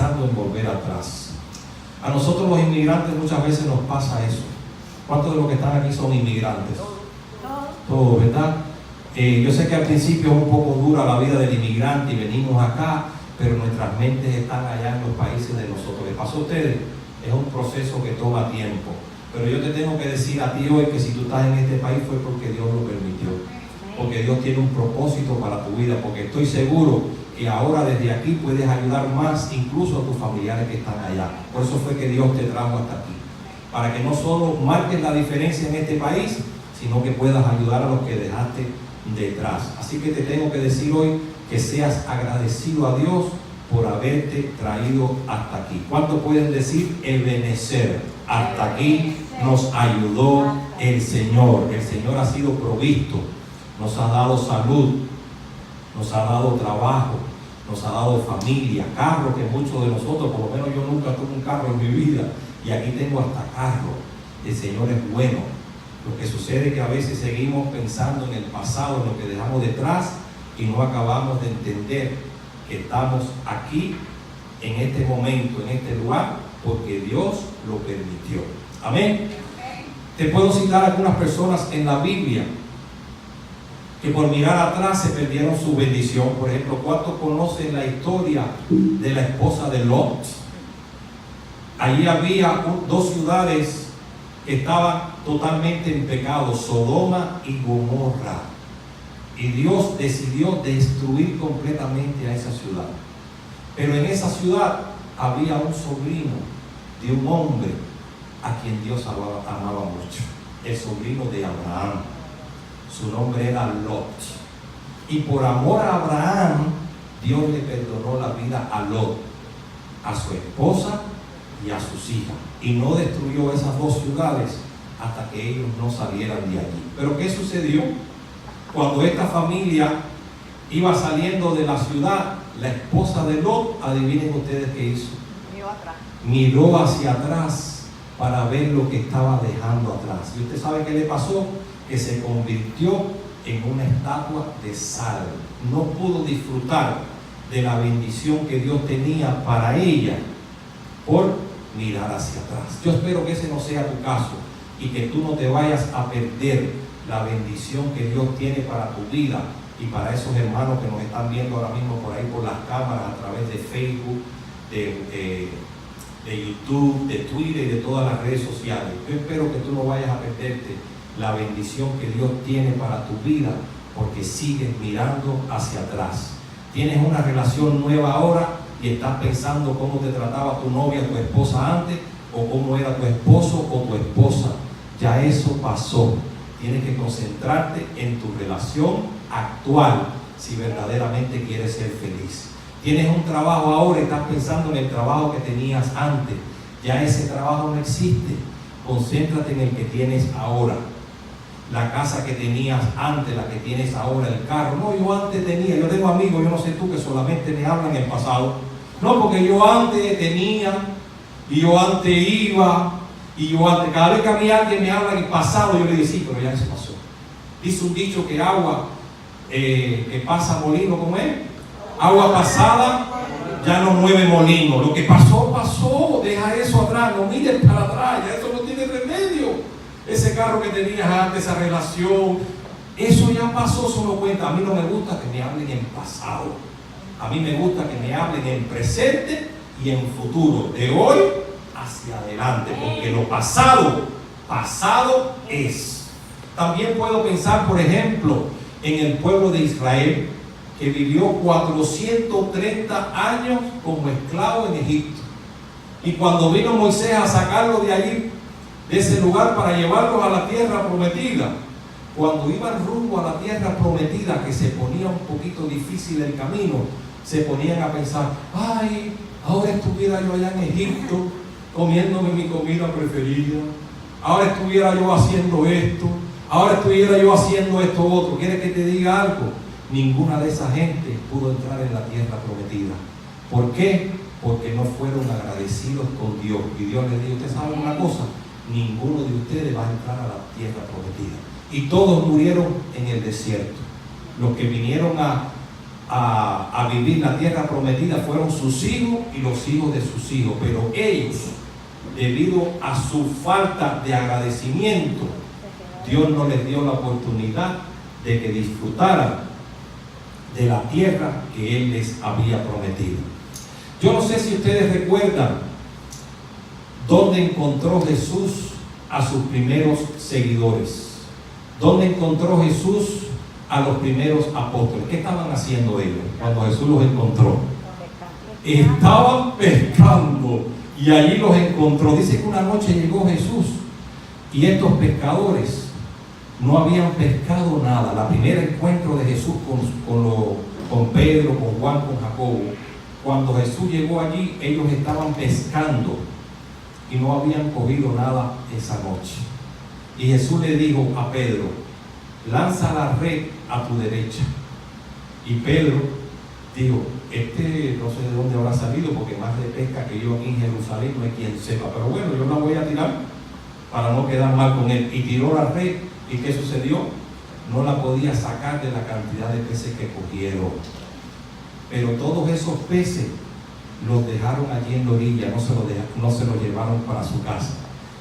pensando en volver atrás. A nosotros los inmigrantes muchas veces nos pasa eso. ¿Cuántos de los que están aquí son inmigrantes? Todos, ¿verdad? Yo sé que al principio es un poco dura la vida del inmigrante y venimos acá, pero nuestras mentes están allá en los países de nosotros. ¿Les pasó a ustedes? Es un proceso que toma tiempo. Pero yo te tengo que decir a ti hoy que si tú estás en este país fue porque Dios lo permitió. Porque Dios tiene un propósito para tu vida. Porque estoy seguro que ahora desde aquí puedes ayudar más incluso a tus familiares que están allá. Por eso fue que Dios te trajo hasta aquí. Para que no solo marques la diferencia en este país, sino que puedas ayudar a los que dejaste detrás. Así que te tengo que decir hoy que seas agradecido a Dios por haberte traído hasta aquí. ¿Cuánto pueden decir Ebenezer? Hasta aquí nos ayudó el Señor. El Señor ha sido provisto, nos ha dado salud, nos ha dado trabajo, nos ha dado familia, carro, que muchos de nosotros, por lo menos yo nunca tuve un carro en mi vida, y aquí tengo hasta carro. El Señor es bueno. Lo que sucede es que a veces seguimos pensando en el pasado, en lo que dejamos detrás, y no acabamos de entender que estamos aquí, en este momento, en este lugar, porque Dios lo permitió. Amén. Te puedo citar algunas personas en la Biblia que por mirar atrás se perdieron su bendición. Por ejemplo, ¿cuántos conocen la historia de la esposa de Lot? Allí había dos ciudades que estaban totalmente en pecado, Sodoma y Gomorra. Y Dios decidió destruir completamente a esa ciudad. Pero en esa ciudad había un sobrino de un hombre a quien Dios amaba mucho. El sobrino de Abraham. Su nombre era Lot. Y por amor a Abraham, Dios le perdonó la vida a Lot, a su esposa y a sus hijas. Y no destruyó esas dos ciudades hasta que ellos no salieran de allí. Pero ¿qué sucedió? Cuando esta familia iba saliendo de la ciudad, la esposa de Lot, adivinen ustedes qué hizo. Miró hacia atrás para ver lo que estaba dejando atrás. ¿Y usted sabe qué le pasó? Que se convirtió en una estatua de sal. No pudo disfrutar de la bendición que Dios tenía para ella por mirar hacia atrás. Yo espero que ese no sea tu caso y que tú no te vayas a perder la bendición que Dios tiene para tu vida y para esos hermanos que nos están viendo ahora mismo por ahí por las cámaras, a través de Facebook, de YouTube, de Twitter y de todas las redes sociales. Yo espero que tú no vayas a perderte la bendición que Dios tiene para tu vida porque sigues mirando hacia atrás. Tienes una relación nueva ahora y estás pensando cómo te trataba tu novia, tu esposa antes, o cómo era tu esposo o tu esposa. Ya eso pasó. Tienes que concentrarte en tu relación actual si verdaderamente quieres ser feliz. Tienes un trabajo ahora y estás pensando en el trabajo que tenías antes. Ya ese trabajo no existe. Concéntrate en el que tienes ahora. La casa que tenías antes, la que tienes ahora, el carro. No, yo antes tenía, yo tengo amigos, yo no sé tú, que solamente me hablan en el pasado. No, porque yo antes tenía, y yo antes iba, y yo antes, cada vez que a mí alguien me habla en el pasado, yo le digo, sí, pero ya eso pasó. Dice un dicho que agua que pasa molino, ¿cómo es? Agua pasada ya no mueve molino. Lo que pasó, pasó. Deja eso atrás, no mires para atrás, ya eso no tiene remedio. Ese carro que tenías antes, esa relación, eso ya pasó, solo cuenta. A mí no me gusta que me hablen en pasado. A mí me gusta que me hablen en presente y en futuro, de hoy hacia adelante, porque lo pasado, pasado es. También puedo pensar, por ejemplo, en el pueblo de Israel, que vivió 430 años como esclavo en Egipto. Y cuando vino Moisés a sacarlo de allí, de ese lugar, para llevarlos a la tierra prometida, cuando iban rumbo a la tierra prometida, que se ponía un poquito difícil el camino, se ponían a pensar, ay, ahora estuviera yo allá en Egipto comiéndome mi comida preferida, ahora estuviera yo haciendo esto, ahora estuviera yo haciendo esto otro. ¿Quieres que te diga algo? Ninguna de esa gente pudo entrar en la tierra prometida. ¿Por qué? Porque no fueron agradecidos con Dios. Y Dios les dijo, ¿usted sabe una cosa? Ninguno de ustedes va a entrar a la tierra prometida. Y todos murieron en el desierto. Los que vinieron a a vivir la tierra prometida fueron sus hijos y los hijos de sus hijos, pero ellos, debido a su falta de agradecimiento, Dios no les dio la oportunidad de que disfrutaran de la tierra que Él les había prometido. Yo no sé si ustedes recuerdan dónde encontró Jesús a sus primeros seguidores, dónde encontró Jesús a los primeros apóstoles. ¿Qué estaban haciendo ellos cuando Jesús los encontró? Estaban pescando y allí los encontró. Dice que una noche llegó Jesús y estos pescadores no habían pescado nada. La primera encuentro de Jesús con Pedro, con Juan, con Jacobo, cuando Jesús llegó allí, ellos estaban pescando y no habían cogido nada esa noche. Y Jesús le dijo a Pedro: lanza la red a tu derecha. Y Pedro dijo: no sé de dónde habrá salido, porque más de pesca que yo aquí en Jerusalén no hay quien sepa, pero bueno, yo la voy a tirar para no quedar mal con él. Y tiró la red, ¿y qué sucedió? No la podía sacar de la cantidad de peces que cogieron. Pero todos esos peces los dejaron allí en la orilla, no se los llevaron para su casa.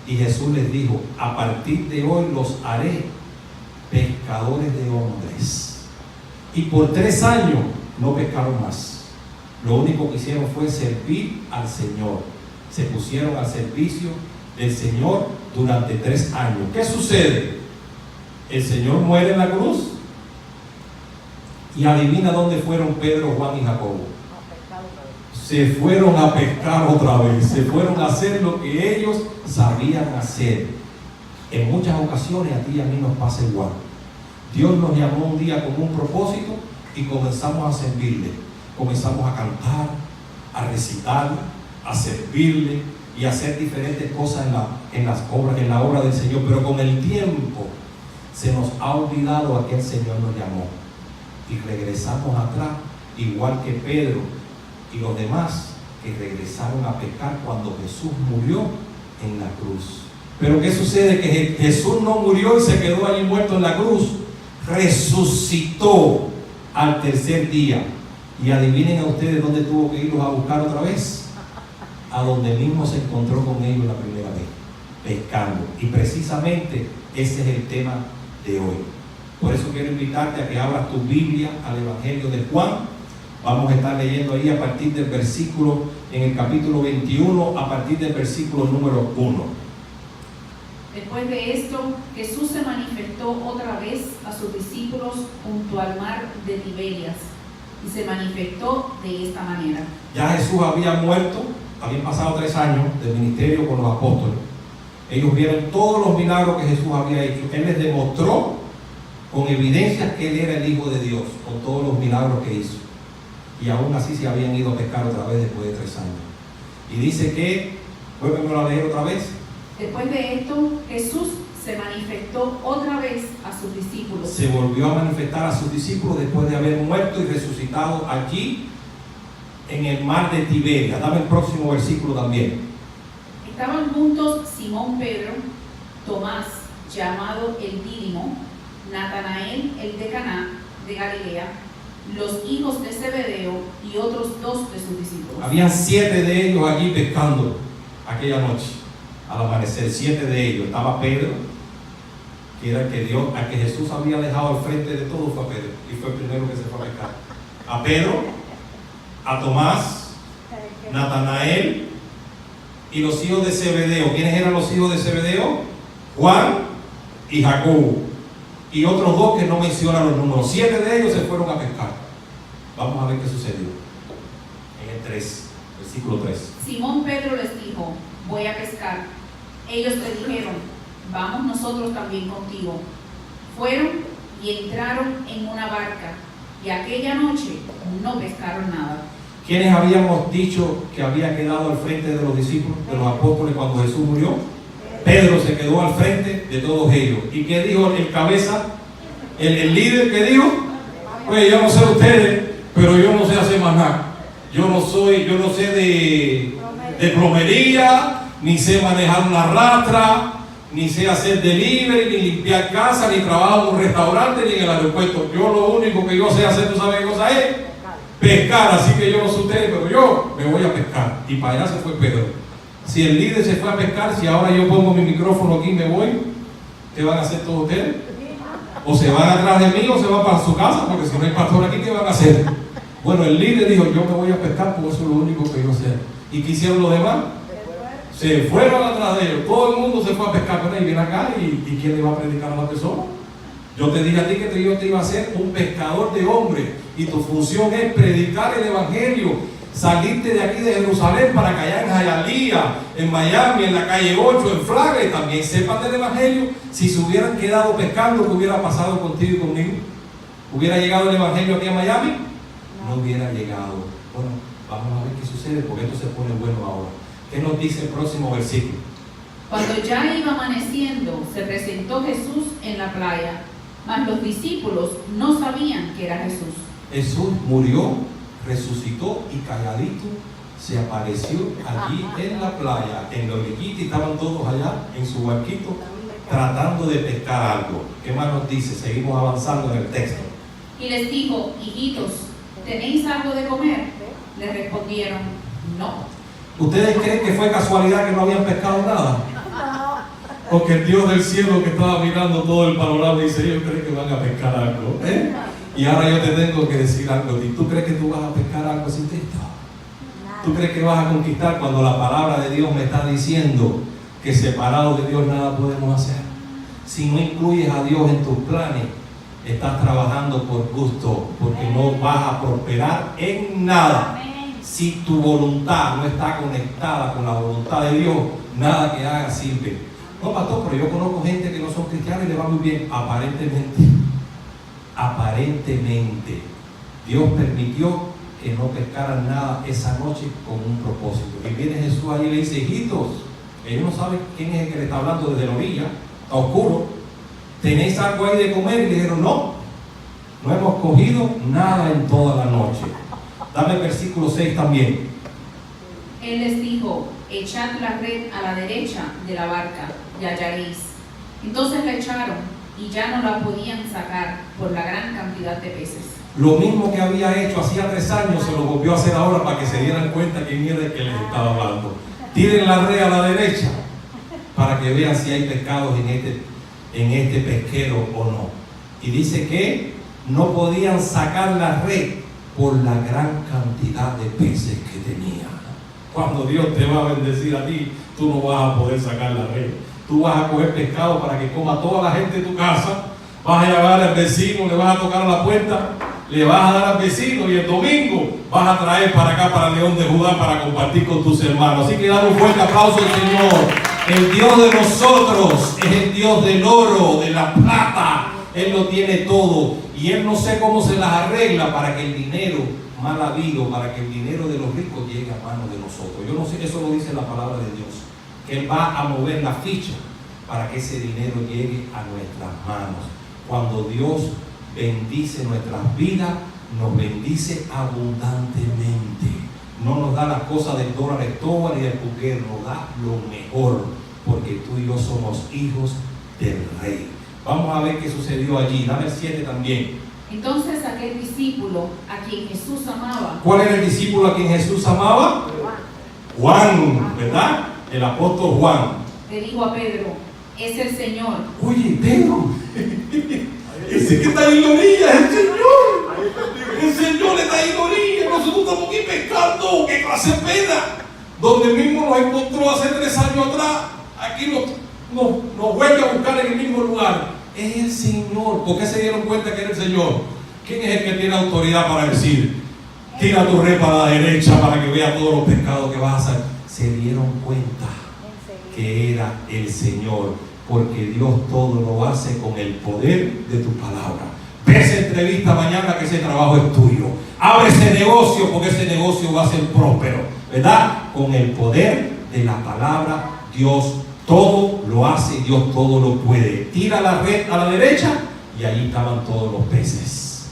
Y Jesús les dijo: a partir de hoy los haré pescadores de hombres. Y por 3 años no pescaron más. Lo único que hicieron fue servir al Señor. Se pusieron al servicio del Señor durante 3 años. ¿Qué sucede? El Señor muere en la cruz. Y adivina dónde fueron Pedro, Juan y Jacobo. Se fueron a pescar otra vez. Se fueron a hacer lo que ellos sabían hacer. En muchas ocasiones a ti y a mí nos pasa igual. Dios nos llamó un día con un propósito y comenzamos a servirle. Comenzamos a cantar, a recitar, a servirle y a hacer diferentes cosas en la obra del Señor. Pero con el tiempo se nos ha olvidado a qué el Señor nos llamó. Y regresamos atrás, igual que Pedro y los demás que regresaron a pecar cuando Jesús murió en la cruz. Pero ¿qué sucede? Que Jesús no murió y se quedó allí muerto en la cruz. Resucitó al 3er día. Y adivinen a ustedes dónde tuvo que irlos a buscar otra vez. A donde mismo se encontró con ellos la primera vez, pescando. Y precisamente ese es el tema de hoy. Por eso quiero invitarte a que abras tu Biblia al Evangelio de Juan. Vamos a estar leyendo ahí a partir del versículo, en el capítulo 21, a partir del versículo número 1. Después de esto, Jesús se manifestó otra vez a sus discípulos junto al mar de Tiberias, y se manifestó de esta manera. Ya Jesús había muerto, habían pasado 3 años de ministerio con los apóstoles. Ellos vieron todos los milagros que Jesús había hecho. Él les demostró con evidencias que Él era el Hijo de Dios, con todos los milagros que hizo. Y aún así se habían ido a pescar otra vez después de 3 años. Y dice que, vuélveme a leer otra vez. Después de esto, Jesús se manifestó otra vez a sus discípulos. Se volvió a manifestar a sus discípulos después de haber muerto y resucitado allí en el mar de Tiberias. Dame el próximo versículo también. Estaban juntos Simón Pedro, Tomás, llamado el Dídimo, Natanael el de Caná de Galilea, los hijos de Zebedeo y otros 2 de sus discípulos. Habían 7 de ellos allí pescando aquella noche. Al amanecer, 7 de ellos. Estaba Pedro, que era el que Dios, al que Jesús había dejado al frente de todo, fue a Pedro, y fue el primero que se fue a pescar. A Pedro, a Tomás, Natanael y los hijos de Zebedeo. ¿Quiénes eran los hijos de Zebedeo? Juan y Jacobo. Y otros 2 que no mencionan los números. 7 de ellos se fueron a pescar. Vamos a ver qué sucedió. En el 3, versículo 3. Simón Pedro les dijo: voy a pescar. Ellos le dijeron: vamos nosotros también contigo. Fueron y entraron en una barca, y aquella noche no pescaron nada. ¿Quiénes habíamos dicho que había quedado al frente de los discípulos, de los apóstoles cuando Jesús murió? Pedro se quedó al frente de todos ellos. ¿Y qué dijo el cabeza? El líder, ¿qué dijo? Pues yo no sé ustedes, pero yo no sé hacer más nada. Yo no sé de plomería, ni sé manejar una rastra, ni sé hacer delivery, ni limpiar casa, ni trabajo en un restaurante, ni en el aeropuerto. Yo lo único que yo sé hacer, ¿tú sabes qué cosa es? pescar, así que yo no sé ustedes, pero yo me voy a pescar. Y para allá se fue Pedro. Si el líder se fue a pescar, si ahora yo pongo mi micrófono aquí y me voy, ¿qué van a hacer todos ustedes? O se van atrás de mí o se van para su casa, porque si no hay pastor aquí, ¿qué van a hacer? Bueno, el líder dijo, yo me voy a pescar, porque eso es lo único que yo sé. ¿Y qué hicieron los demás? Se fueron atrás de ellos. Todo el mundo se fue a pescar, pero ahí viene acá y ¿quién le va a predicar a la persona? Yo te dije a ti que yo te iba a ser un pescador de hombres y tu función es predicar el evangelio, salirte de aquí de Jerusalén para que allá en Hialeah, en Miami, en la calle 8, en Flagler, también sepan del evangelio. Si se hubieran quedado pescando, ¿qué hubiera pasado contigo y conmigo? ¿Hubiera llegado el evangelio aquí a Miami? No hubiera llegado. Bueno, vamos a ver qué sucede, porque esto se pone bueno ahora. ¿Qué nos dice el próximo versículo? Cuando ya iba amaneciendo, se presentó Jesús en la playa, mas los discípulos no sabían que era Jesús. Jesús murió, resucitó y calladito se apareció allí en la playa, en la orillita, y estaban todos allá en su barquito tratando de pescar algo. ¿Qué más nos dice? Seguimos avanzando en el texto. Y les dijo, hijitos, ¿tenéis algo de comer? Le respondieron, no. ¿Ustedes creen que fue casualidad que no habían pescado nada? Porque el Dios del cielo que estaba mirando todo el panorama dice, ellos creen que van a pescar algo, ¿eh? Y ahora yo te tengo que decir algo. ¿Y tú crees que tú vas a pescar algo sin Cristo? ¿Tú crees que vas a conquistar cuando la palabra de Dios me está diciendo que separado de Dios nada podemos hacer? Si no incluyes a Dios en tus planes, estás trabajando por gusto, porque no vas a prosperar en nada. Si tu voluntad no está conectada con la voluntad de Dios, nada que hagas sirve. No, pastor, pero yo conozco gente que no son cristianos y le va muy bien. Aparentemente, Dios permitió que no pescaran nada esa noche con un propósito. Y viene Jesús ahí y le dice, hijitos, ellos no saben quién es el que le está hablando desde la orilla, está oscuro. ¿Tenéis algo ahí de comer? Y le dijeron, no hemos cogido nada en toda la noche. Dame el versículo 6 también. Él les dijo, echad la red a la derecha de la barca y hallaréis. Entonces la echaron y ya no la podían sacar por la gran cantidad de peces. Lo mismo que había hecho hacía 3 años, se lo volvió a hacer ahora para que se dieran cuenta quién era el que les estaba hablando. Tiren la red a la derecha para que vean si hay pescados en este pesquero o no. Y dice que no podían sacar la red por la gran cantidad de peces que tenía. Cuando Dios te va a bendecir a ti, tú no vas a poder sacar la red. Tú vas a coger pescado para que coma toda la gente de tu casa. Vas a llevar al vecino, le vas a tocar a la puerta, le vas a dar al vecino, y el domingo vas a traer para acá, para León de Judá, para compartir con tus hermanos. Así que dale un fuerte aplauso al Señor. El Dios de nosotros es el Dios del oro, de la plata. Él lo tiene todo y Él no sé cómo se las arregla para que el dinero mal habido, para que el dinero de los ricos llegue a manos de nosotros. Yo no sé, eso lo dice la palabra de Dios, que Él va a mover la ficha para que ese dinero llegue a nuestras manos. Cuando Dios bendice nuestras vidas, nos bendice abundantemente. No nos da las cosas del dólar estómago ni del puquero, nos da lo mejor, porque tú y yo somos hijos del Rey. Vamos a ver qué sucedió allí. Dame el 7 también. Entonces aquel discípulo a quien Jesús amaba. ¿Cuál era el discípulo a quien Jesús amaba? Juan, ¿verdad? El apóstol Juan. Le dijo a Pedro, es el Señor. Oye, Pedro, ese que está en la orilla es el Señor. El Señor está en la orilla. Nosotros estamos aquí pescando. ¡Qué clase de pena! Donde mismo nos encontró hace 3 años atrás. Aquí nos vuelve a buscar en el mismo lugar. Es el Señor. ¿Por qué se dieron cuenta que era el Señor? ¿Quién es el que tiene autoridad para decir, tira tu red para la derecha para que vea todos los pecados que vas a hacer? Se dieron cuenta que era el Señor, porque Dios todo lo hace con el poder de tu palabra. Ve esa entrevista mañana, que ese trabajo es tuyo. Abre ese negocio, porque ese negocio va a ser próspero, ¿verdad? Con el poder de la palabra, Dios todo lo hace, Dios todo lo puede. Tira la red a la derecha y allí estaban todos los peces.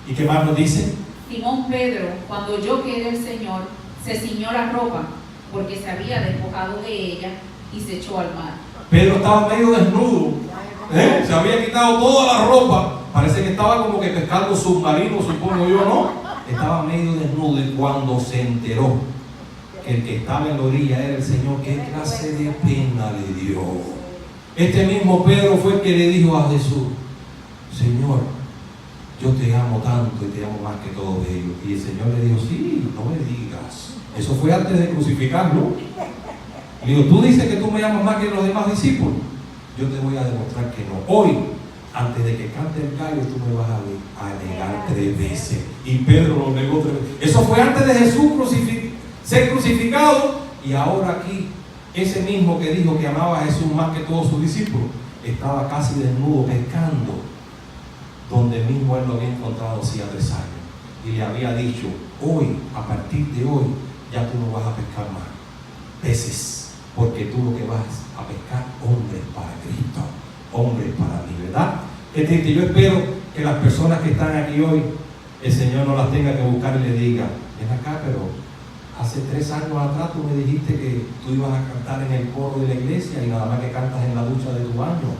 ¿Y qué más nos dice? Simón Pedro, cuando oyó que era el Señor, se ciñó la ropa, porque se había despojado de ella, y se echó al mar. Pedro estaba medio desnudo, se había quitado toda la ropa. Parece que estaba como que pescando submarino, supongo yo, ¿no? estaba medio desnudo, y cuando se enteró que el que estaba en la orilla era el Señor, ¿qué clase de pena le dio? Este mismo Pedro fue el que le dijo a Jesús: Señor, yo te amo tanto y te amo más que todos ellos. Y el Señor le dijo: sí, no me digas. Eso fue antes de crucificarlo. Le dijo: tú dices que tú me amas más que los demás discípulos. Yo te voy a demostrar que no. Hoy, antes de que cante el gallo, tú me vas a negar 3 veces. Y Pedro lo negó 3 veces. Eso fue antes de Jesús ser crucificado. Y ahora aquí, ese mismo que dijo que amaba a Jesús más que todos sus discípulos, estaba casi desnudo pescando, donde mismo él lo había encontrado hacía 3 años. Y le había dicho: hoy, a partir de hoy, ya tú no vas a pescar más peces, porque tú lo que vas a pescar, hombres para Cristo, hombres para mí, ¿verdad? Qué triste. Yo espero que las personas que están aquí hoy, el Señor no las tenga que buscar y le diga: ven acá, pero hace 3 años atrás tú me dijiste que tú ibas a cantar en el coro de la iglesia y nada más que cantas en la ducha de tu baño.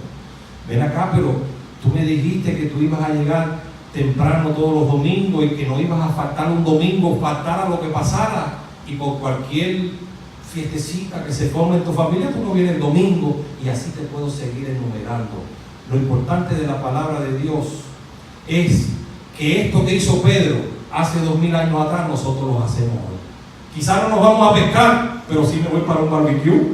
Ven acá, pero tú me dijiste que tú ibas a llegar temprano todos los domingos y que no ibas a faltar un domingo, faltara lo que pasara, y por cualquier fiestecita que se forme en tu familia, tú no vienes el domingo, y así te puedo seguir enumerando. Lo importante de la palabra de Dios es que esto que hizo Pedro hace 2000 años atrás, nosotros lo hacemos hoy. Quizás no nos vamos a pescar, pero sí me voy para un barbecue,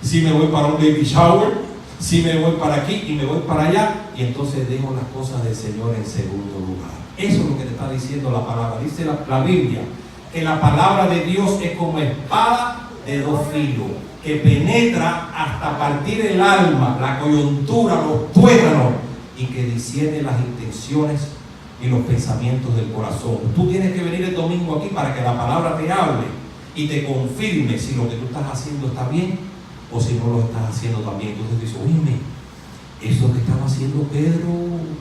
sí me voy para un baby shower, sí me voy para aquí y me voy para allá, y entonces dejo las cosas del Señor en segundo lugar. Eso es lo que te está diciendo la palabra. Dice la Biblia que la palabra de Dios es como espada de 2 filos, que penetra hasta partir el alma, la coyuntura, los tuétanos, y que discierne las intenciones y los pensamientos del corazón. Tú tienes que venir el domingo aquí para que la palabra te hable y te confirme si lo que tú estás haciendo está bien o si no lo estás haciendo también. Entonces dices: oye, eso que estaba haciendo Pedro,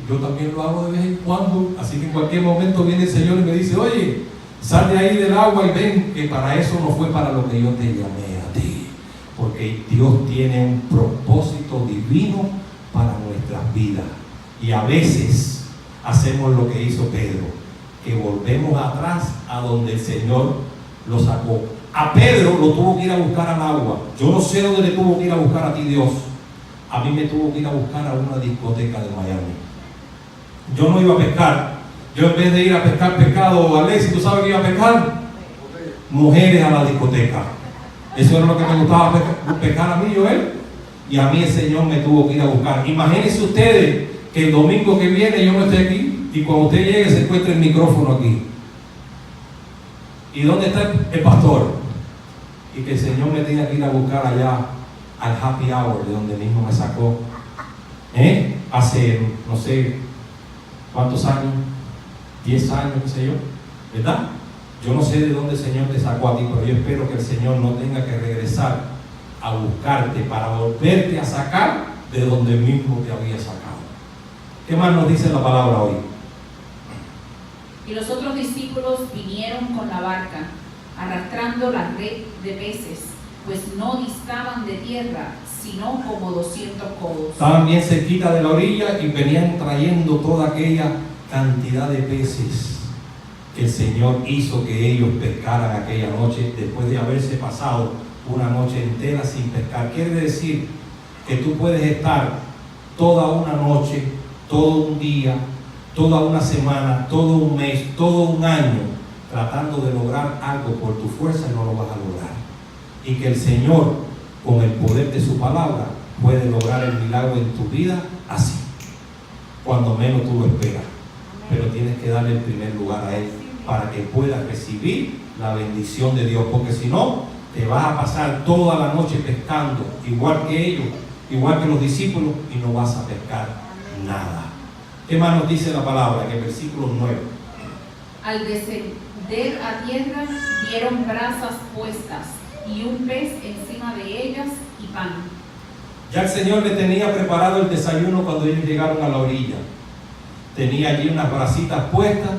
yo también lo hago de vez en cuando. Así que en cualquier momento viene el Señor y me dice: oye, sal de ahí del agua y ven, que para eso no fue para lo que yo te llamé a ti. Porque Dios tiene un propósito divino para nuestras vidas. Y a veces hacemos lo que hizo Pedro, que volvemos atrás a donde el Señor lo sacó. A Pedro lo tuvo que ir a buscar al agua. Yo no sé dónde le tuvo que ir a buscar a ti Dios. A mí me tuvo que ir a buscar a una discoteca de Miami. Yo no iba a pescar. Yo, en vez de ir a pescar pescado, Alexis, ¿tú sabes que iba a pescar? Mujeres a la discoteca. Eso era lo que me gustaba pescar a mí, Joel. Y a mí el Señor me tuvo que ir a buscar. Imagínense ustedes que el domingo que viene yo no esté aquí, y cuando usted llegue se encuentre el micrófono aquí. ¿Y dónde está el pastor? Y que el Señor me tenga que ir a buscar allá al happy hour, de donde mismo me sacó. Hace no sé cuántos años, 10 años, qué sé yo, ¿verdad? Yo no sé de dónde el Señor te sacó a ti, pero yo espero que el Señor no tenga que regresar a buscarte para volverte a sacar de donde mismo te había sacado. ¿Qué más nos dice la palabra hoy? Y los otros discípulos vinieron con la barca, arrastrando la red de peces, pues no distaban de tierra, sino como 200 codos. Estaban bien cerquita de la orilla y venían trayendo toda aquella cantidad de peces que el Señor hizo que ellos pescaran aquella noche, después de haberse pasado una noche entera sin pescar. Quiere decir que tú puedes estar toda una noche, todo un día, toda una semana, todo un mes, todo un año, tratando de lograr algo por tu fuerza, y no lo vas a lograr. Y que el Señor, con el poder de su palabra, puede lograr el milagro en tu vida así, cuando menos tú lo esperas. Pero tienes que darle el primer lugar a Él para que puedas recibir la bendición de Dios, porque si no, te vas a pasar toda la noche pescando, igual que ellos, igual que los discípulos, y no vas a pescar nada. ¿Qué más nos dice la palabra en el versículo 9? Al descender a tierra vieron brasas puestas y un pez encima de ellas y pan. Ya el Señor le tenía preparado el desayuno cuando ellos llegaron a la orilla. Tenía allí unas brasitas puestas,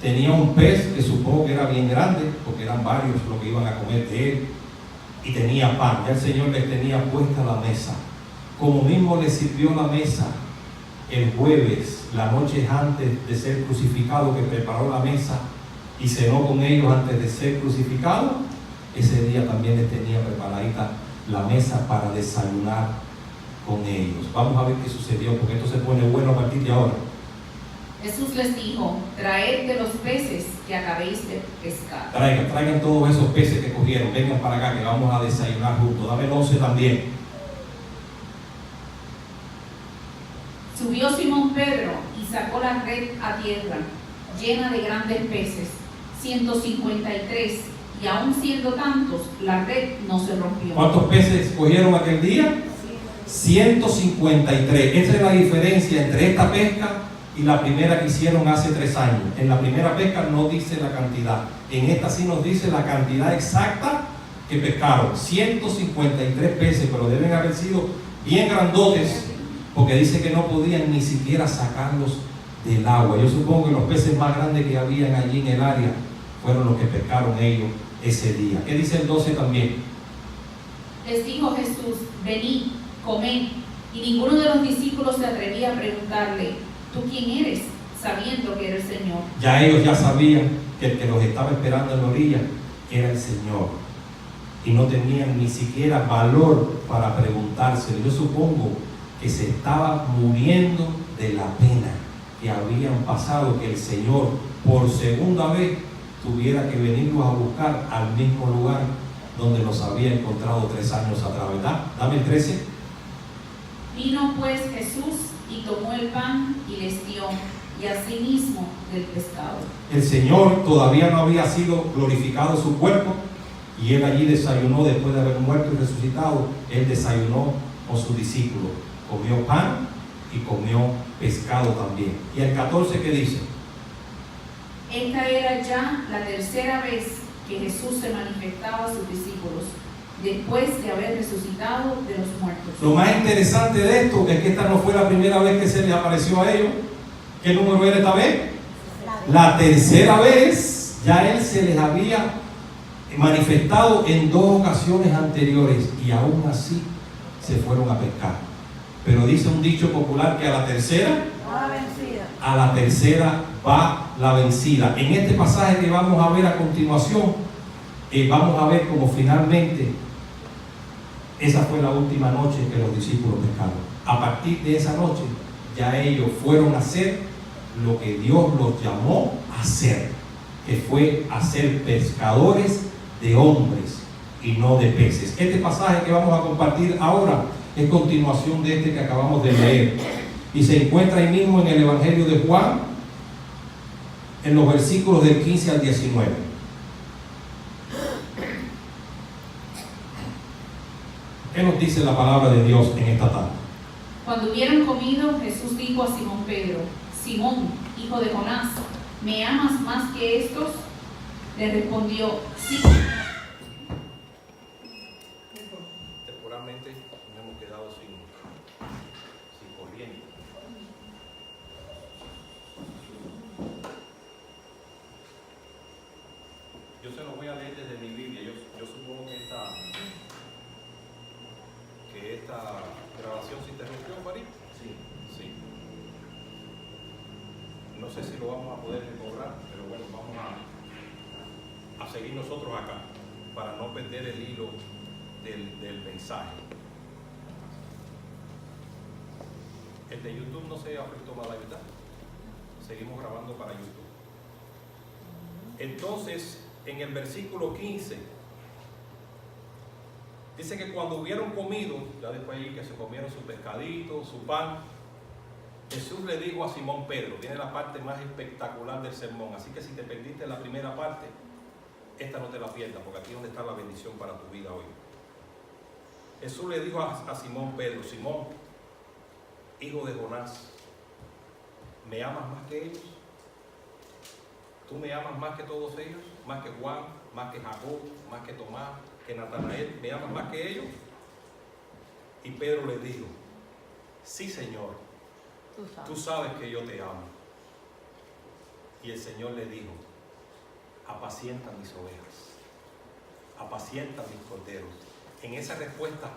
tenía un pez que supongo que era bien grande, porque eran varios los que iban a comer de él, y tenía pan. Ya el Señor les tenía puesta la mesa, como mismo les sirvió la mesa el jueves, la noche antes de ser crucificado, que preparó la mesa y cenó con ellos antes de ser crucificado, ese día también les tenía preparadita la mesa para desayunar con ellos. Vamos a ver qué sucedió, porque esto se pone bueno a partir de ahora. Jesús les dijo: traed de los peces que acabéis de pescar. Traigan todos esos peces que cogieron, vengan para acá que vamos a desayunar juntos. Dame el 11 también. Subió Simón Pedro y sacó la red a tierra, llena de grandes peces, 153, y aun siendo tantos, la red no se rompió. ¿Cuántos peces cogieron aquel día? 153. Esa es la diferencia entre esta pesca y la primera que hicieron hace 3 años. En la primera pesca no dice la cantidad, en esta sí nos dice la cantidad exacta que pescaron. 153 peces, pero deben haber sido bien grandotes, porque dice que no podían ni siquiera sacarlos del agua. Yo supongo que los peces más grandes que habían allí en el área fueron los que pescaron ellos ese día. ¿Qué dice el 12 también? Les dijo Jesús: venid, comed. Y ninguno de los discípulos se atrevía a preguntarle: ¿tú quién eres?, sabiendo que era el Señor. Ya ellos ya sabían que el que los estaba esperando en la orilla era el Señor, y no tenían ni siquiera valor para preguntárselo. Yo supongo que se estaba muriendo de la pena que habían pasado, que el Señor por segunda vez tuviera que venirlos a buscar al mismo lugar donde los había encontrado 3 años atrás, ¿verdad? Dame el 13. Vino pues Jesús y tomó el pan y les dio, y asimismo del pescado. El Señor todavía no había sido glorificado su cuerpo, y Él allí desayunó después de haber muerto y resucitado. Él desayunó con sus discípulos, comió pan y comió pescado también. Y el 14, ¿qué dice? Esta era ya la tercera vez que Jesús se manifestaba a sus discípulos, después de haber resucitado de los muertos. Lo más interesante de esto es que esta no fue la primera vez que se les apareció a ellos. ¿Qué número era esta vez? La tercera vez. Ya Él se les había manifestado en 2 ocasiones anteriores, y aún así se fueron a pescar. Pero dice un dicho popular que a la tercera va la vencida. En este pasaje que vamos a ver a continuación, vamos a ver cómo finalmente esa fue la última noche que los discípulos pescaron. A partir de esa noche ya ellos fueron a hacer lo que Dios los llamó a hacer, que fue a ser pescadores de hombres y no de peces. Este pasaje que vamos a compartir ahora es continuación de este que acabamos de leer, y se encuentra ahí mismo en el Evangelio de Juan, en los versículos del 15 al 19. ¿Qué nos dice la palabra de Dios en esta tarde? Cuando hubieron comido, Jesús dijo a Simón Pedro: Simón, hijo de Jonás, ¿me amas más que estos? Le respondió: sí. Temporalmente nos hemos quedado sin corriente. Yo se lo voy a leer desde mi Biblia. Yo supongo que esta grabación se interrumpió, Farid. Sí. No sé si lo vamos a poder recobrar, pero bueno, vamos a seguir nosotros acá para no perder el hilo del mensaje. El de YouTube no se afectó más, la verdad. Seguimos grabando para YouTube. Entonces, en el versículo 15, dice que cuando hubieron comido, ya después ahí que se comieron su pescadito, su pan, Jesús le dijo a Simón Pedro, viene la parte más espectacular del sermón, así que si te perdiste la primera parte, esta no te la pierdas, porque aquí es donde está la bendición para tu vida hoy. Jesús le dijo a Simón Pedro: Simón, hijo de Jonás, ¿me amas más que ellos? ¿Tú me amas más que todos ellos? ¿Más que Juan? ¿Más que Jacob? ¿Más que Tomás? ¿Que Natanael? ¿Me amas más que ellos? Y Pedro le dijo: sí, Señor, tú sabes que yo te amo. Y el Señor le dijo: apacienta mis ovejas, apacienta mis corderos. En esa respuesta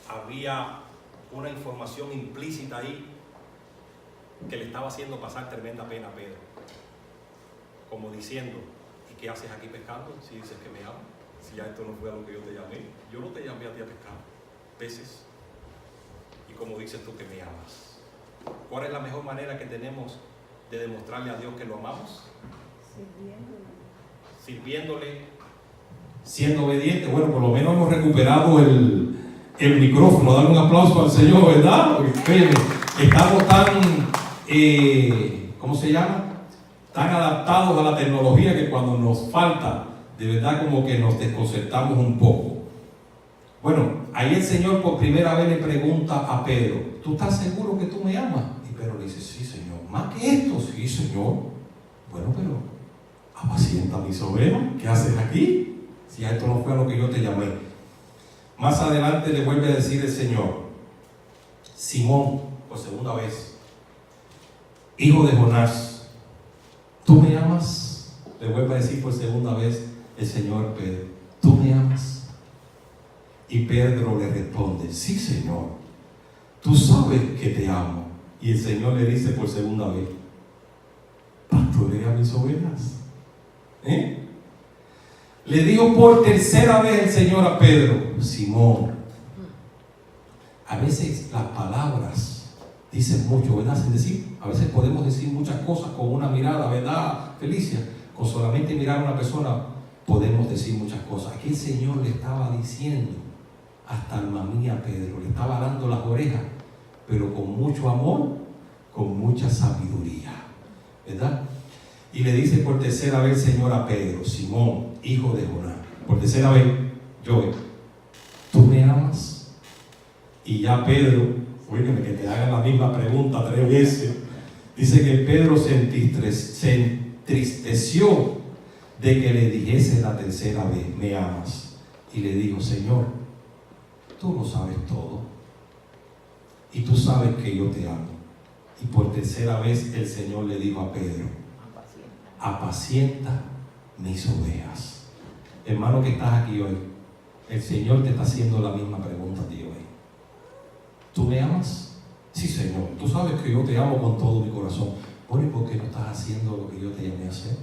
había una información implícita ahí que le estaba haciendo pasar tremenda pena a Pedro. como diciendo, ¿y qué haces aquí pescando si dices que me amas? Si ya esto no fue a lo que yo te llamé. Yo no te llamé a ti a pescar peces. Y como dices tú que me amas. ¿Cuál es la mejor manera que tenemos de demostrarle a Dios que lo amamos? Sirviéndole, siendo obediente. Bueno, por lo menos hemos recuperado el micrófono. Dar un aplauso al Señor, ¿verdad? Porque oye, estamos tan, ¿cómo se llama? Tan adaptados a la tecnología que cuando nos falta, de verdad como que nos desconcertamos un poco. Bueno, ahí el Señor por primera vez le pregunta a Pedro, ¿tú estás seguro que tú me amas? Y Pedro le dice, sí, Señor. ¿Más que esto? Sí, Señor. Bueno, pero apacienta mis ovejas. ¿Qué haces aquí? Si a esto no fue a lo que yo te llamé. Más adelante le vuelve a decir el Señor, Simón, por segunda vez, hijo de Jonás, ¿tú me amas? Le vuelve a decir por segunda vez el Señor Pedro, ¿tú me amas? Y Pedro le responde, sí, Señor, tú sabes que te amo. Y el Señor le dice por segunda vez, pastorea mis ovejas. Le dijo por tercera vez el Señor a Pedro, Simón, a veces las palabras dicen mucho, ¿verdad? Sin decir, a veces podemos decir muchas cosas con una mirada, ¿verdad, Felicia? Con solamente mirar a una persona podemos decir muchas cosas. Aquí el Señor le estaba diciendo hasta alma mía a Pedro, le estaba dando las orejas, pero con mucho amor, con mucha sabiduría, ¿verdad? Y le dice por tercera vez el Señor a Pedro, Simón, hijo de Jonás, por tercera vez, Joel, ¿tú me amas? Y ya Pedro, oígame que te hagan la misma pregunta 3 veces, dice que Pedro se entristeció de que le dijese la tercera vez, ¿me amas? Y le dijo, Señor, tú lo sabes todo y tú sabes que yo te amo. Y por tercera vez el Señor le dijo a Pedro, apacienta mis ovejas. Hermano que estás aquí hoy, el Señor te está haciendo la misma pregunta a ti hoy. ¿Tú me amas? Sí, Señor, tú sabes que yo te amo con todo mi corazón. Bueno, ¿y por qué no estás haciendo lo que yo te llamé a hacer?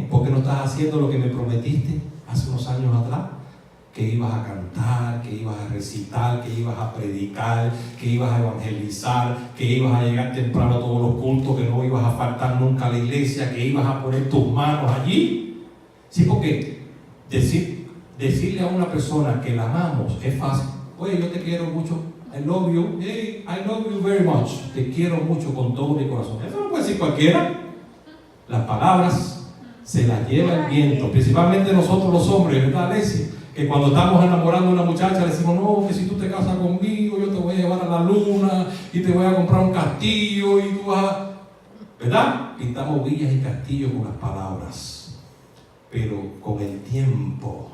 ¿Por qué no estás haciendo lo que me prometiste hace unos años atrás? Que ibas a cantar, que ibas a recitar, que ibas a predicar, que ibas a evangelizar, que ibas a llegar temprano a todos los cultos, que no ibas a faltar nunca a la iglesia, que ibas a poner tus manos allí. Sí, porque decirle a una persona que la amamos es fácil. Oye, yo te quiero mucho, I love you, hey, I love you very much, te quiero mucho con todo mi corazón. Eso no puede decir cualquiera. Las palabras se las lleva el viento, principalmente nosotros los hombres, ¿verdad, Alessia? Que cuando estamos enamorando a una muchacha le decimos, no, que si tú te casas conmigo yo te voy a llevar a la luna y te voy a comprar un castillo y tú vas a... ¿verdad? Pintamos villas y castillos con las palabras, pero con el tiempo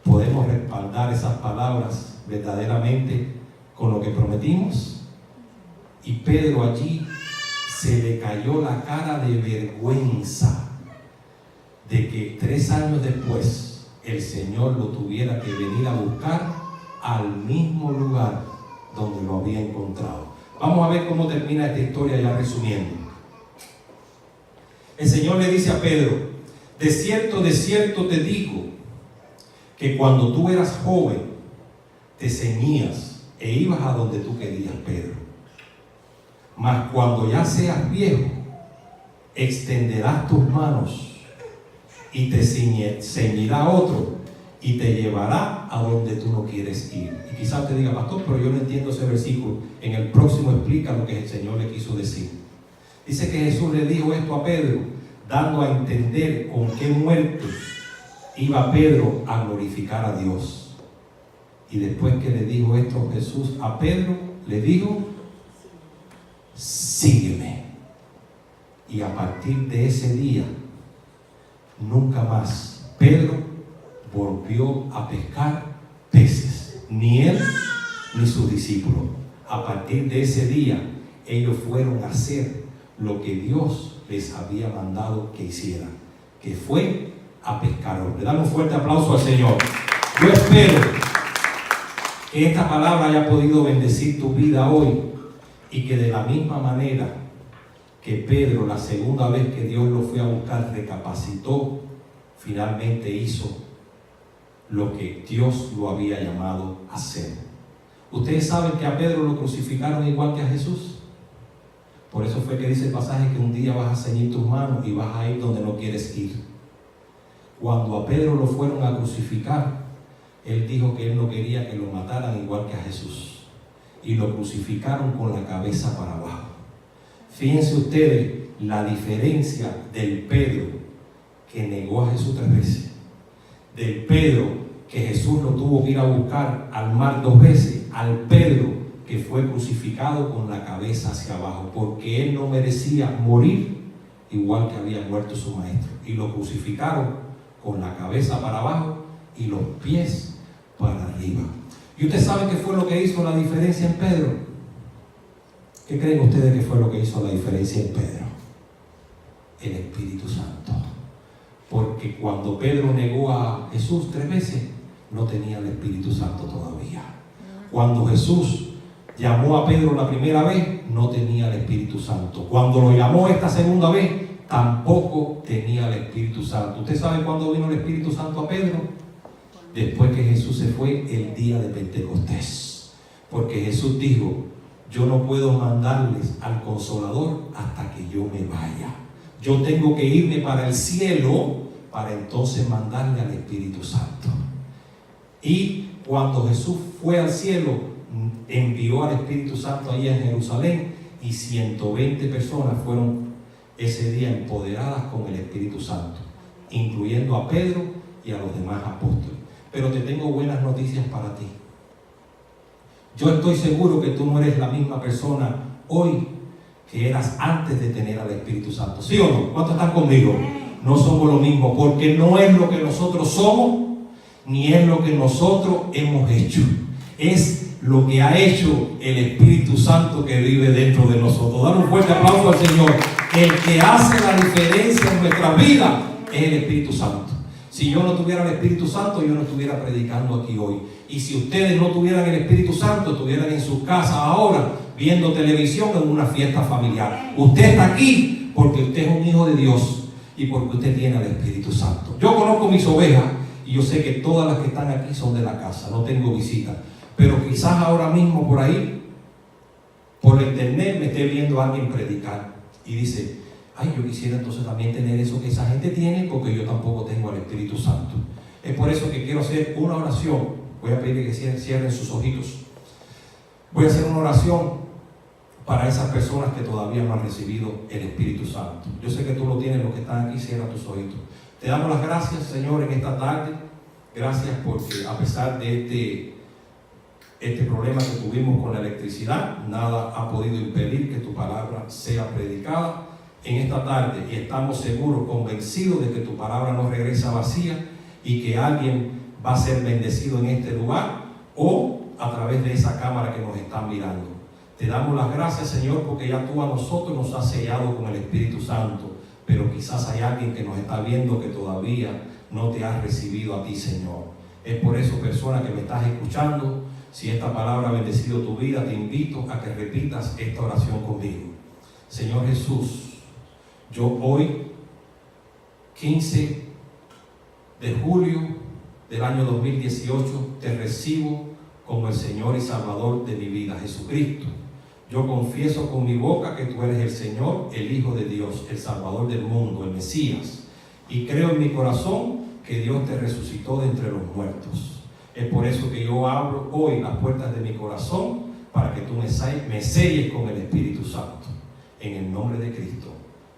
podemos respaldar esas palabras verdaderamente con lo que prometimos. Y Pedro allí se le cayó la cara de vergüenza de que 3 años después el Señor lo tuviera que venir a buscar al mismo lugar donde lo había encontrado. Vamos a ver cómo termina esta historia ya resumiendo. El Señor le dice a Pedro, de cierto te digo, que cuando tú eras joven, te ceñías e ibas a donde tú querías, Pedro. Mas cuando ya seas viejo, extenderás tus manos y te ceñirá otro y te llevará a donde tú no quieres ir. Y quizás te diga, pastor, pero yo no entiendo ese versículo. En el próximo explica lo que el Señor le quiso decir. Dice que Jesús le dijo esto a Pedro, dando a entender con qué muerte iba Pedro a glorificar a Dios. Y después que le dijo esto Jesús a Pedro, le dijo, sígueme. Y a partir de ese día, nunca más Pedro volvió a pescar peces, ni él ni sus discípulos. A partir de ese día, ellos fueron a hacer lo que Dios les había mandado que hicieran, que fue a pescar. Le damos un fuerte aplauso al Señor. Yo espero que esta palabra haya podido bendecir tu vida hoy y que de la misma manera que Pedro, la segunda vez que Dios lo fue a buscar, recapacitó, finalmente hizo lo que Dios lo había llamado a hacer. Ustedes saben que a Pedro lo crucificaron igual que a Jesús. Por eso fue que dice el pasaje que un día vas a ceñir tus manos y vas a ir donde no quieres ir. Cuando a Pedro lo fueron a crucificar, él dijo que él no quería que lo mataran igual que a Jesús. Y lo crucificaron con la cabeza para abajo. Fíjense ustedes la diferencia del Pedro que negó a Jesús 3 veces, del Pedro que Jesús lo tuvo que ir a buscar al mar 2 veces, al Pedro que fue crucificado con la cabeza hacia abajo, porque él no merecía morir igual que había muerto su maestro. Y lo crucificaron con la cabeza para abajo y los pies para arriba. ¿Y usted sabe qué fue lo que hizo la diferencia en Pedro? ¿Qué creen ustedes que fue lo que hizo la diferencia en Pedro? El Espíritu Santo. Porque cuando Pedro negó a Jesús 3 veces, no tenía el Espíritu Santo todavía. Cuando Jesús llamó a Pedro la primera vez, no tenía el Espíritu Santo. Cuando lo llamó esta segunda vez, tampoco tenía el Espíritu Santo. ¿Usted sabe cuándo vino el Espíritu Santo a Pedro? Después que Jesús se fue el día de Pentecostés. Porque Jesús dijo: yo no puedo mandarles al Consolador hasta que yo me vaya. Yo tengo que irme para el cielo para entonces mandarle al Espíritu Santo. Y cuando Jesús fue al cielo, envió al Espíritu Santo ahí en Jerusalén, y 120 personas fueron ese día empoderadas con el Espíritu Santo, incluyendo a Pedro y a los demás apóstoles. Pero te tengo buenas noticias para ti. Yo estoy seguro que tú no eres la misma persona hoy que eras antes de tener al Espíritu Santo. ¿Sí o no? ¿Cuántos están conmigo? No somos lo mismo, porque no es lo que nosotros somos, ni es lo que nosotros hemos hecho. Es lo que ha hecho el Espíritu Santo que vive dentro de nosotros. Dale un fuerte aplauso al Señor. El que hace la diferencia en nuestra vida es el Espíritu Santo. Si yo no tuviera el Espíritu Santo, yo no estuviera predicando aquí hoy. Y si ustedes no tuvieran el Espíritu Santo, estuvieran en sus casas ahora viendo televisión en una fiesta familiar. Usted está aquí porque usted es un hijo de Dios y porque usted tiene el Espíritu Santo. Yo conozco mis ovejas y yo sé que todas las que están aquí son de la casa, no tengo visita. Pero quizás ahora mismo por ahí, por la internet, me esté viendo a alguien predicar y dice: ay, yo quisiera entonces también tener eso que esa gente tiene, porque yo tampoco tengo el Espíritu Santo. Es por eso que quiero hacer una oración. Voy a pedirle que cierren sus ojitos. Voy a hacer una oración para esas personas que todavía no han recibido el Espíritu Santo. Yo sé que tú lo tienes, los que están aquí, cierra tus ojitos. Te damos las gracias, Señor, en esta tarde. Gracias porque a pesar de este problema que tuvimos con la electricidad, nada ha podido impedir que tu palabra sea predicada en esta tarde, y estamos seguros, convencidos de que tu palabra no regresa vacía y que alguien va a ser bendecido en este lugar o a través de esa cámara que nos están mirando. Te damos las gracias, Señor, porque ya tú a nosotros nos has sellado con el Espíritu Santo, pero quizás hay alguien que nos está viendo que todavía no te has recibido a ti, Señor. Es por eso, persona que me estás escuchando, si esta palabra ha bendecido tu vida, te invito a que repitas esta oración conmigo. Señor Jesús, yo hoy, 15 de julio del año 2018, te recibo como el Señor y Salvador de mi vida, Jesucristo. Yo confieso con mi boca que tú eres el Señor, el Hijo de Dios, el Salvador del mundo, el Mesías. Y creo en mi corazón que Dios te resucitó de entre los muertos. Es por eso que yo abro hoy las puertas de mi corazón para que tú me selles con el Espíritu Santo. En el nombre de Cristo.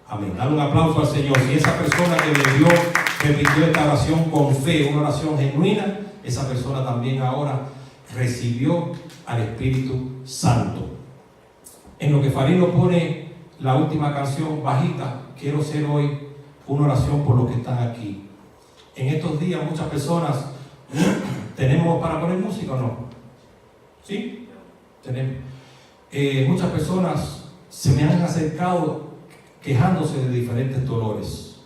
Amén. Dale un aplauso al Señor. Si esa persona que repitió esta oración con fe, una oración genuina, esa persona también ahora recibió al Espíritu Santo. En lo que Farid nos pone la última canción bajita, quiero hacer hoy una oración por los que están aquí. En estos días muchas personas, ¿tenemos para poner música o no? ¿Sí? Tenemos. Muchas personas se me han acercado quejándose de diferentes dolores,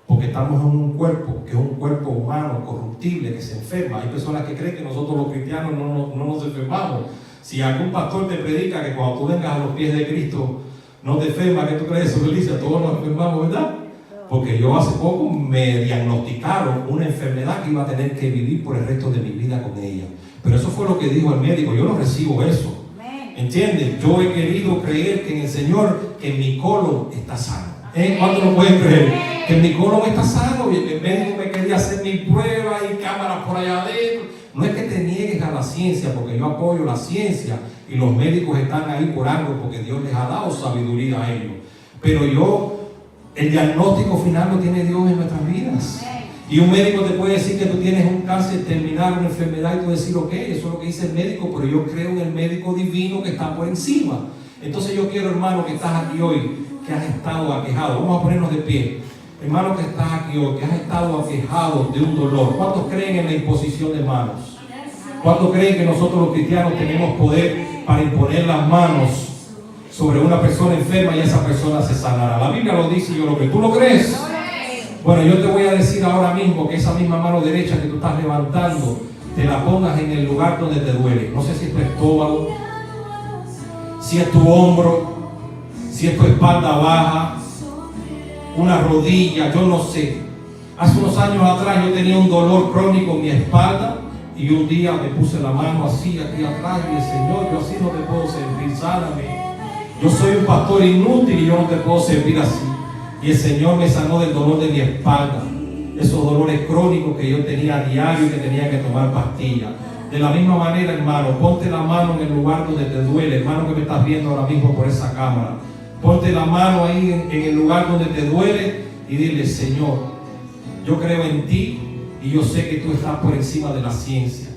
porque estamos en un cuerpo que es un cuerpo humano, corruptible, que se enferma. Hay personas que creen que nosotros los cristianos no nos enfermamos. Si algún pastor te predica que cuando tú vengas a los pies de Cristo no te enferma. ¿Qué tú crees, Felicia? Todos nos enfermamos, ¿verdad? Porque yo hace poco me diagnosticaron una enfermedad que iba a tener que vivir por el resto de mi vida con ella. Pero eso fue lo que dijo el médico. Yo no recibo eso. ¿Entiendes? Yo he querido creer que en el Señor, que mi colon está sano. ¿Cuántos lo pueden creer? Que mi colon está sano. Y el médico me quería hacer mi prueba y cámaras por allá adentro. No es que te niegues a la ciencia, porque yo apoyo la ciencia y los médicos están ahí por algo, porque Dios les ha dado sabiduría a ellos. Pero el diagnóstico final lo tiene Dios en nuestras vidas. Y un médico te puede decir que tú tienes un cáncer terminal, una enfermedad, y tú decir, ok, eso es lo que dice el médico, pero yo creo en el médico divino que está por encima. Entonces yo quiero, hermano, que estás aquí hoy, que has estado aquejado. Vamos a ponernos de pie. Hermano, que estás aquí hoy, que has estado aquejado de un dolor. ¿Cuántos creen en la imposición de manos? ¿Cuántos creen que nosotros los cristianos tenemos poder para imponer las manos sobre una persona enferma y esa persona se sanará? La Biblia lo dice y yo lo creo. ¿Tú lo crees? Bueno, yo te voy a decir ahora mismo que esa misma mano derecha que tú estás levantando, te la pongas en el lugar donde te duele. No sé si es tu estómago, si es tu hombro, si es tu espalda baja, una rodilla, yo no sé. Hace unos años atrás yo tenía un dolor crónico en mi espalda y un día me puse la mano así aquí atrás y dije, Señor, yo así no te puedo servir, sáname. Yo soy un pastor inútil y yo no te puedo servir así. Y el Señor me sanó del dolor de mi espalda, esos dolores crónicos que yo tenía a diario y que tenía que tomar pastillas. De la misma manera, hermano, ponte la mano en el lugar donde te duele, hermano que me estás viendo ahora mismo por esa cámara. Ponte la mano ahí en el lugar donde te duele y dile, Señor, yo creo en ti y yo sé que tú estás por encima de la ciencia.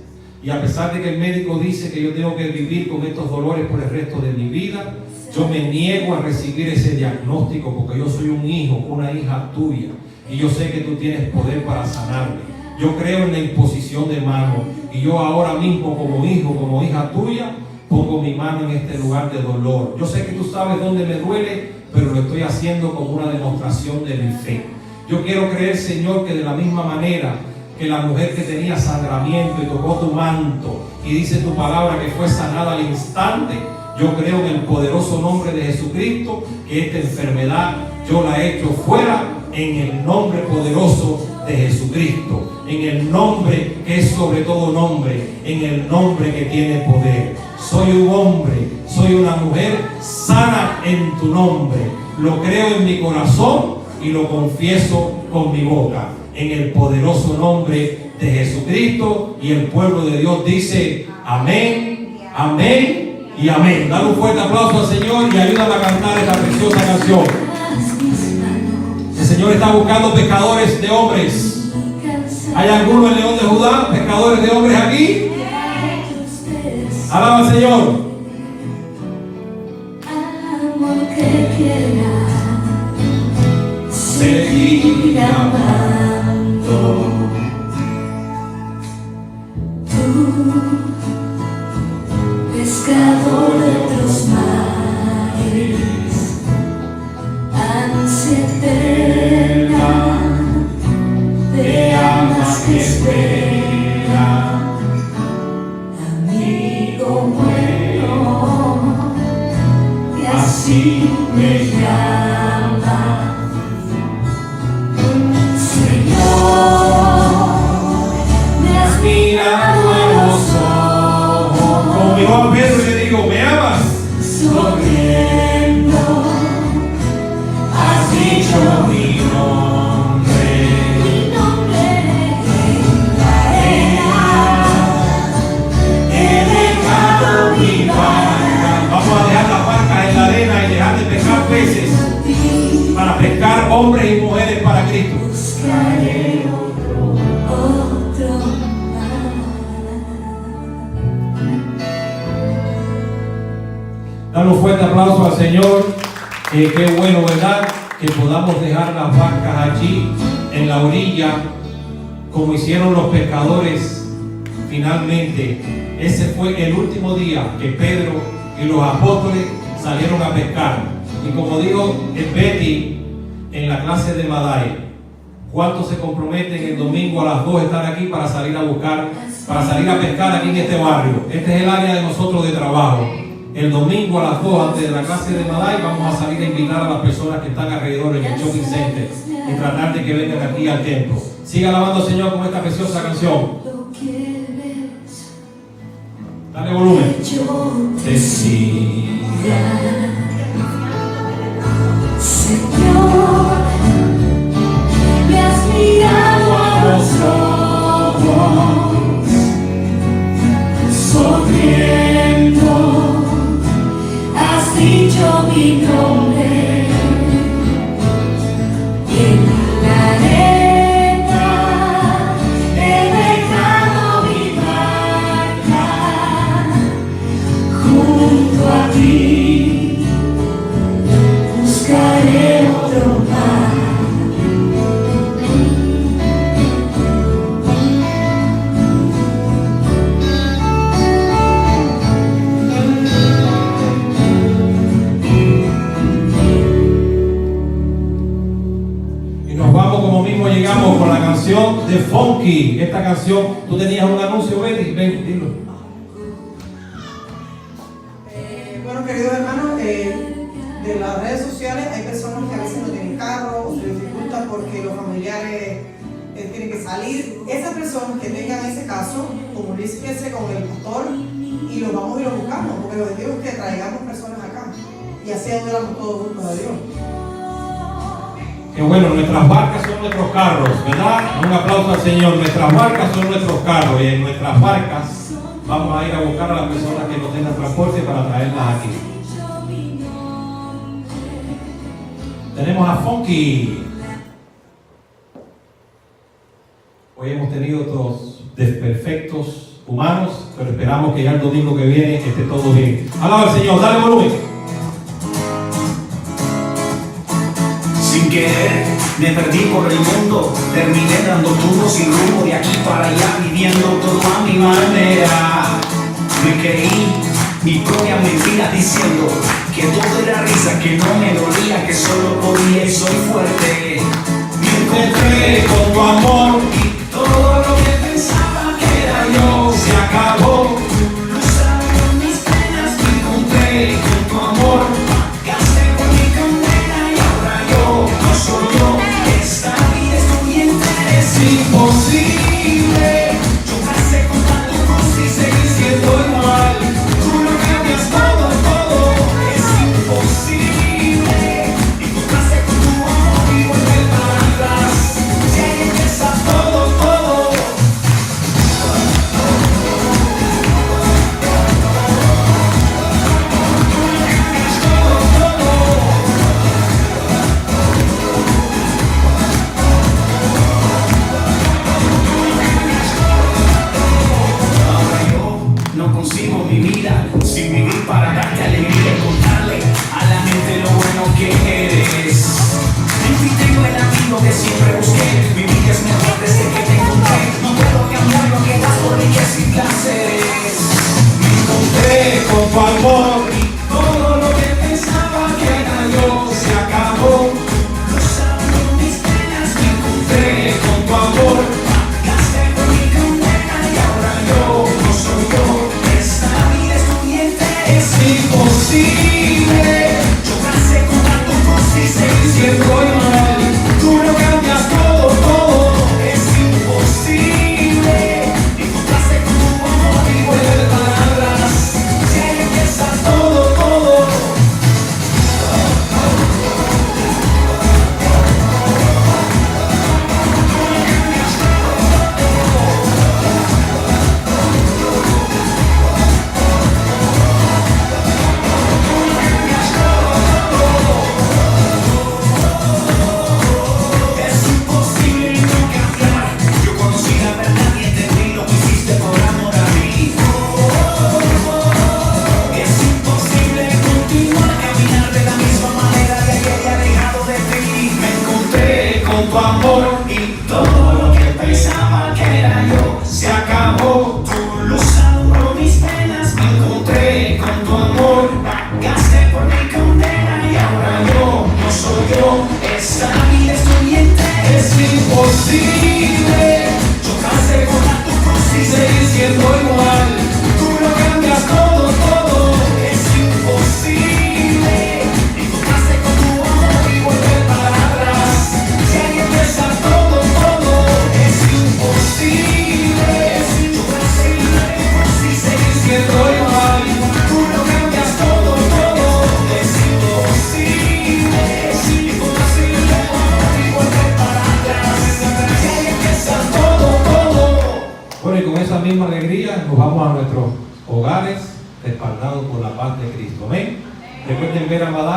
Y a pesar de que el médico dice que yo tengo que vivir con estos dolores por el resto de mi vida, yo me niego a recibir ese diagnóstico porque yo soy un hijo, una hija tuya. Y yo sé que tú tienes poder para sanarme. Yo creo en la imposición de mano. Y yo ahora mismo como hijo, como hija tuya, pongo mi mano en este lugar de dolor. Yo sé que tú sabes dónde me duele, pero lo estoy haciendo como una demostración de mi fe. Yo quiero creer, Señor, que de la misma manera que la mujer que tenía sangramiento y tocó tu manto y dice tu palabra que fue sanada al instante, yo creo en el poderoso nombre de Jesucristo que esta enfermedad yo la he hecho fuera en el nombre poderoso de Jesucristo, en el nombre que es sobre todo nombre, en el nombre que tiene poder. Soy un hombre, soy una mujer sana en tu nombre. Lo creo en mi corazón y lo confieso con mi boca, en el poderoso nombre de Jesucristo. Y el pueblo de Dios dice amén, amén y amén. Dale un fuerte aplauso al Señor y ayúdame a cantar esta preciosa canción. El Señor está buscando pescadores de hombres. ¿Hay alguno en León de Judá, pescadores de hombres aquí? Alaba al Señor. Amor que quiera seguir amando. Tú, pescador de otros mares, ansia eterna de almas que esperan, amigo bueno, y así me llama. Me has mirado a los ojos, Como mi Juan Pedro le digo, ¿me amas? sonriendo, has dicho mi nombre en la arena, he dejado mi barca. Vamos a dejar las barcas en la arena y dejar de pescar peces para pescar hombres y mujeres para Cristo. Buscaré otro mar. Dale un fuerte aplauso al Señor. Qué bueno, ¿verdad? Que podamos dejar las barcas allí en la orilla, como hicieron los pescadores. Finalmente, ese fue el último día que Pedro y los apóstoles salieron a pescar. Y como dijo Betty en la clase de Madai, ¿cuántos se comprometen el domingo a las 2 estar aquí para salir a buscar, para salir a pescar aquí en este barrio? Este es el área de nosotros de trabajo. El domingo a las 2 antes de la clase de Madai vamos a salir a invitar a las personas que están alrededor en el shopping center y tratar de que vengan aquí al templo. Siga alabando al Señor con esta preciosa canción. Dale volumen. Decía, Señor, me has mirado a los ojos, sonriendo, has dicho mi nombre, y en la arena he dejado mi barca, junto a ti buscaré otro mar. y nos vamos como mismo llegamos con la canción de Funky. Esta canción, tú tenías un anuncio, Betty, ven, dilo. Bueno, queridos hermanos, de las redes sociales hay personas que a veces no tienen carro o se les dificulta porque los familiares tienen que salir. Esas personas que tengan ese caso, comuníquense con el pastor y los vamos a ir a buscando, porque lo que digo es que traigamos personas acá y así adoramos todos juntos a Dios. Que bueno, nuestras barcas son nuestros carros, ¿verdad? Un aplauso al Señor. Nuestras barcas son nuestros carros y en nuestras barcas vamos a ir a buscar a las personas que no tengan transporte para traerlas aquí. Tenemos a Funky. Hoy hemos tenido otros desperfectos humanos, pero esperamos que ya el domingo que viene esté todo bien. Alaba al Señor, dale volumen. Sin querer me perdí por el mundo, terminé dando tumbos sin rumbo de aquí para allá, viviendo todo a mi manera. Me creí mi propia mentira diciendo que todo era risa, que no me dolía, que solo podía y soy fuerte. Me encontré con tu amor y todo lo que pensaba que era yo se acabó. Cruzaron mis penas, me encontré con tu amor. Gasté con mi condena y ahora yo no soy yo. Esta vida es muy entera, es imposible. Yo pasé con tanto gusto y seguí siendo igual. Tú lo cambias todo, todo, es imposible. Y tú pasé con tu amor y volver para atrás. Si ahí empieza todo esa misma alegría nos vamos a nuestros hogares respaldados por la paz de Cristo. Amén. Recuerden ver a Madai.